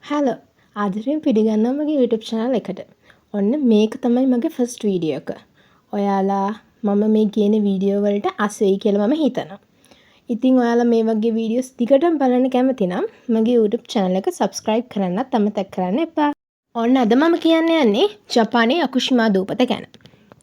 Hello ආදරයෙන් පිළිගන්නවා මගේ YouTube channel එකට. ඔන්න මේක තමයි මගේ ෆස්ට් වීඩියෝ එක. ඔයාලා මම මේ කියන වීඩියෝ වලට අස් වෙයි කියලා මම හිතනවා. ඉතින් ඔයාලා මේ වගේ වීඩියෝස් දිගටම බලන්න කැමති නම් මගේ YouTube channel එක subscribe කරන්නත් අමතක කරන්න එපා. ඔන්න අද මම කියන්න යන්නේ ජපානයේ යකුෂිමා දූපත ගැන.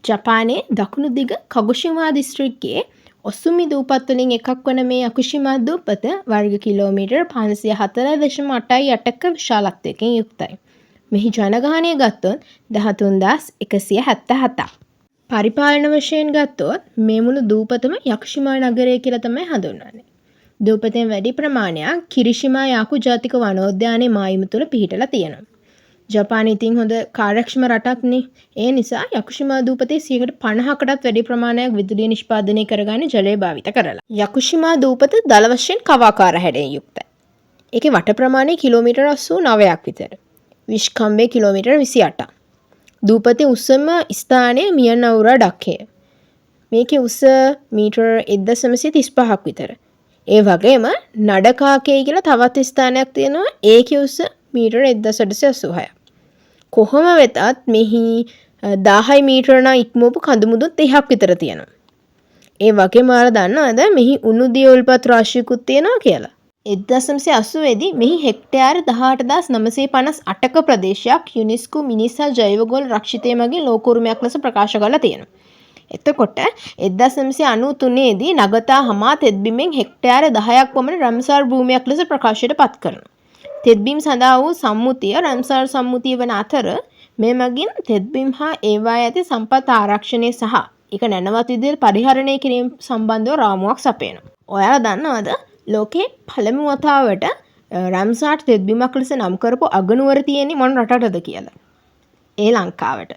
ජපානයේ දකුණු දිග කගොෂිමා දිස්ත්‍රික්කයේ ඔසුමි දූපත් වලින් එකක් වන මේ යකුෂිමා දූපත වර්ග කිලෝමීටර් 504.8ක විශාලත්වයකින් යුක්තයි. මෙහි ජනගහනය ගත්තොත් 13177ක්. පරිපාලන වශයෙන් ගත්තොත් මේ මුළු දූපතම යකුෂිමා නගරය කියලා තමයි හඳුන්වන්නේ. දූපතෙන් වැඩි ප්‍රමාණයක් කිරිෂිමා යාකු ජාතික වනෝද්‍යානයේ මායිම තුල පිහිටලා තියෙනවා. ජපානය ඉතින් හොඳ කාර්යක්ෂම රටක්නේ. ඒ නිසා යකුෂිමා දූපතේ 50%කටත් වැඩි ප්‍රමාණයක් විදුලිය නිෂ්පාදනය කරගන්නේ ජලය භාවිත කරලා. යකුෂිමා දූපත දල වශයෙන් කවාකාර හැඩයෙන් යුක්තයි. ඒකේ වට ප්‍රමාණය කිලෝමීටර් 89ක් විතර. විශ්කම්භය කිලෝමීටර් 28ක්. දූපතේ උසම ස්ථානය මියනවුරා ඩක්කය. මේකේ උස මීටර් 1935ක් විතර. ඒ වගේම නඩකාකේ කියලා තවත් ස්ථානයක් තියෙනවා. ඒකේ උස මීටර් 1886ක්. කොහොම වෙතත් මෙහි 10 මීටර නම් ඉක්මවපු කඳු මුදුන් 30ක් විතර තියෙනවා. ඒ වගේම ඔයාලා දන්නවද මෙහි උණුදිය උල්පත් රාශියකුත් තියෙනවා කියලා? 1980 දී මෙහි හෙක්ටයාර 18958ක ප්‍රදේශයක් යුනෙස්කෝ මිනිසා ජෛවගෝල රක්ෂිතය මගින් ලෝක උරුමයක් ලෙස ප්‍රකාශ කරලා තියෙනවා. එතකොට 1993 දී නගතා හමා තෙත්බිමෙන් හෙක්ටයාර 10ක් පමණ රම්සාර් භූමියක් ලෙස ප්‍රකාශයට පත් කරනවා. තෙත්බීම් සඳහා වූ සම්මුතිය රම්සාර් සම්මුතිය වන අතර මේ මගින් තෙත්බීම් හා ඒවා ඇති සම්පත් ආරක්ෂණය සහ ඒක නැනවත් විදිහට පරිහරණය කිරීම සම්බන්ධව රාමුවක් සපයනවා. ඔයාලා දන්නවද ලෝකේ පළමු වතාවට රම්සාර් තෙත්බීමක් ලෙස නම් කරපු අගනුවර තියෙන්නේ මොන රටටද කියලා? ඒ ලංකාවට.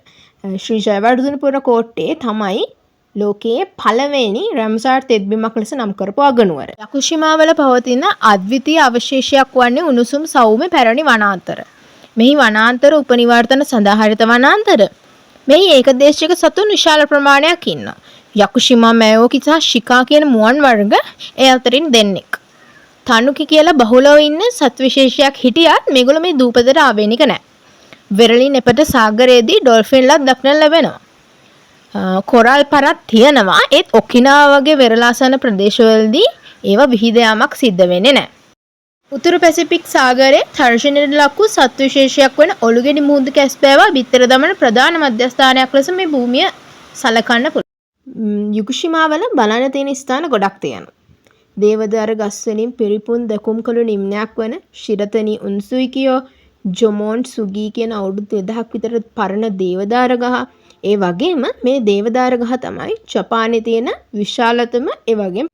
ශ්‍රී ජයවර්ධනපුර කෝට්ටේ තමයි ලෝකයේ පළවෙනි රම්සාර් තෙත්බිමක් ලෙස නම් කරපු අගනුවර. යකුෂිමා වල පවතින අද්විතීය අවශේෂයක් වන්නේ උණුසුම් සෞම්‍ය පැරණි වනාන්තර. මෙහි වනාන්තර උපනිවර්තන සඳහා හරිත වනාන්තර. මෙහි ඒකදේශික සතුන් විශාල ප්‍රමාණයක් ඉන්නවා. යකුෂිමා මැයෝකි සහ ශිකා කියන මුවන් වර්ග ඒ අතරින් දෙන්නෙක්. තනුකි කියලා බහුලව ඉන්න සත් විශේෂයක් හිටියත් මේගොල්ලෝ මේ දූපතට ආවේනික නැහැ. වෙරළින් එපට සාගරයේදී ඩොල්ෆින්ලක් දක්නට ලැබෙනවා. කොරල් පරක් තියෙනවා. ඒත් ඔකිනාවා වගේ වෙරළාසන ප්‍රදේශවලදී ඒවා විහිද යාමක් සිද්ධ වෙන්නේ නැහැ. උතුරු පැසිෆික් සාගරයේ තර්ජනයට ලක් වූ සත් විශේෂයක් වන ඔලුගෙඩි මුහුදු කැස්බෑවා බිත්තර දමන ප්‍රධාන මධ්‍යස්ථානයක් ලෙස මේ භූමිය සලකන්න පුළුවන්. යකුෂිමා වල බලන්න තියෙන ස්ථාන ගොඩක් තියෙනවා. දේවදාර ගස් වලින් පිරිපුන් දකුම්කළු නිම්නයක් වන ශිරතනි උන්සුයිකියෝ ජොමෝන් සුගී කියන අවුරුදු 2000ක් විතර පරණ දේවදාර ගහ. ඒ වගේම මේ දේවදාර ගහ තමයි ජපානයේ තියෙන විශාලතම ඒ වගේම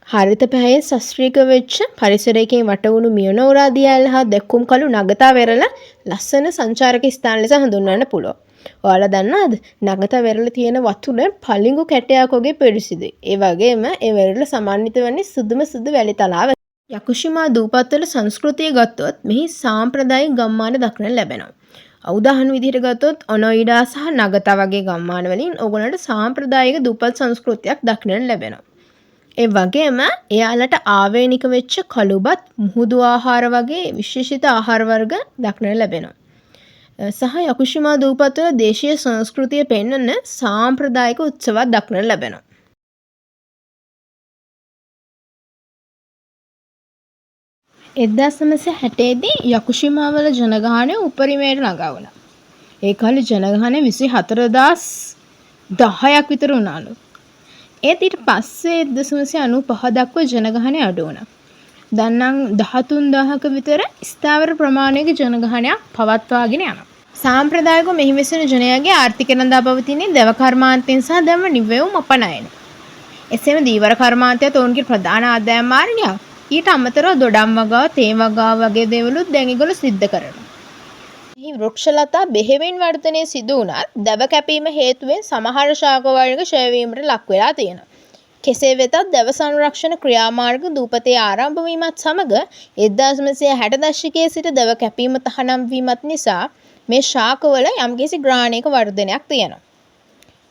හරිත පැහැයෙන් ශාස්ත්‍රීය වෙච්ච පරිසරයකින් වටවුණු මියනෝරා දියැල හා දැක්කුම් කළු නගතා වෙරළ ලස්සන සංචාරක ස්ථාන ලෙස හඳුන්වන්න පුළුවන්. ඔයාලා දන්නවද? නගතා වෙරළ තියෙන වතුර පලිඟු කැටයක් වගේ පිරිසිදුයි. ඒ වගේම ඒ වෙරළ සමන්විත වෙන්නේ සුදුම සුදු වැලි තලාව. යකුෂිමා දූපත්වල සංස්කෘතිය ගත්තොත් මෙහි සාම්ප්‍රදායික ගම්මාන දක්නට ලැබෙනවා. උදාහරණ විදිහට ගත්තොත් ඔනොයිඩා සහ නගතා වගේ ගම්මාන වලින් ඕගොල්ලන්ට සාම්ප්‍රදායික දූපත් සංස්කෘතියක් දක්නට ලැබෙනවා. ඒ වගේම එයාලට ආවේනික වෙච්ච කළුබත් මුහුදු ආහාර වගේ විශේෂිත ආහාර වර්ග දක්නට ලැබෙනවා. සහ යකුෂිමා දූපත්වල දේශීය සංස්කෘතිය පෙන්වන සාම්ප්‍රදායික උත්සවයක් දක්නට ලැබෙනවා. 1960 දී යකුෂිමා වල ජනගහනය උපරිමයට ළඟා වුණා. ඒ කාලේ ජනගහනය 24010ක් විතර වුණාලු. ඒත් ඊට පස්සේ 1995 දක්වා ජනගහනය අඩු වුණා. දැන් නම් 13000ක විතර ස්ථාවර ප්‍රමාණයක ජනගහනයක් පවත්වාගෙන යනවා. සාම්ප්‍රදායිකව මෙහි වෙසෙන ජනයාගේ ආර්ථික රඳා පවතින්නේ දැව කර්මාන්තයෙන් සහ දැව නිවෙවුම් අපනයන. එසේම දීවර කර්මාන්තයත් ඔවුන්ගේ ප්‍රධාන ආදායම් මාර්ගයක්. ඊට අමතරව දොඩම් වගාව, තේ වගාව වගේ දේවලුත් දැන් ඒගොල්ලෝ සිද්ධ කරනවා. මෙහි වෘක්ෂලතා බෙහෙවින් වර්ධනය සිදු වුණත් දැව කැපීම හේතුවෙන් සමහර ශාක වර්ග ක්ෂය වීමට ලක් වෙලා තියෙනවා. කෙසේ වෙතත් දැව සංරක්ෂණ ක්‍රියාමාර්ග දූපතේ ආරම්භ වීමත් සමග 1960 දශකයේ සිට දැව කැපීම තහනම් වීමත් නිසා මේ ශාකවල යම්කිසි ග්‍රහණයක වර්ධනයක් තියෙනවා.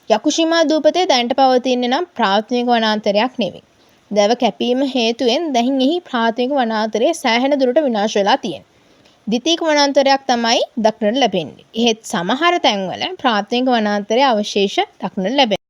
යකුෂිමා දූපතේ දැනට පවතින්නේ නම් ප්‍රාථමික වනාන්තරයක් නෙවෙයි. දැව කැපීම හේතුවෙන් දැන් එහි ප්‍රාථමික වනාන්තරයේ සෑහෙන දුරට විනාශ වෙලා තියෙනවා. ද්විතීයික වනාන්තරයක් තමයි දක්නට ලැබෙන්නේ. එහෙත් සමහර තැන්වල ප්‍රාථමික වනාන්තරයේ අවශේෂ දක්නට ලැබෙනවා.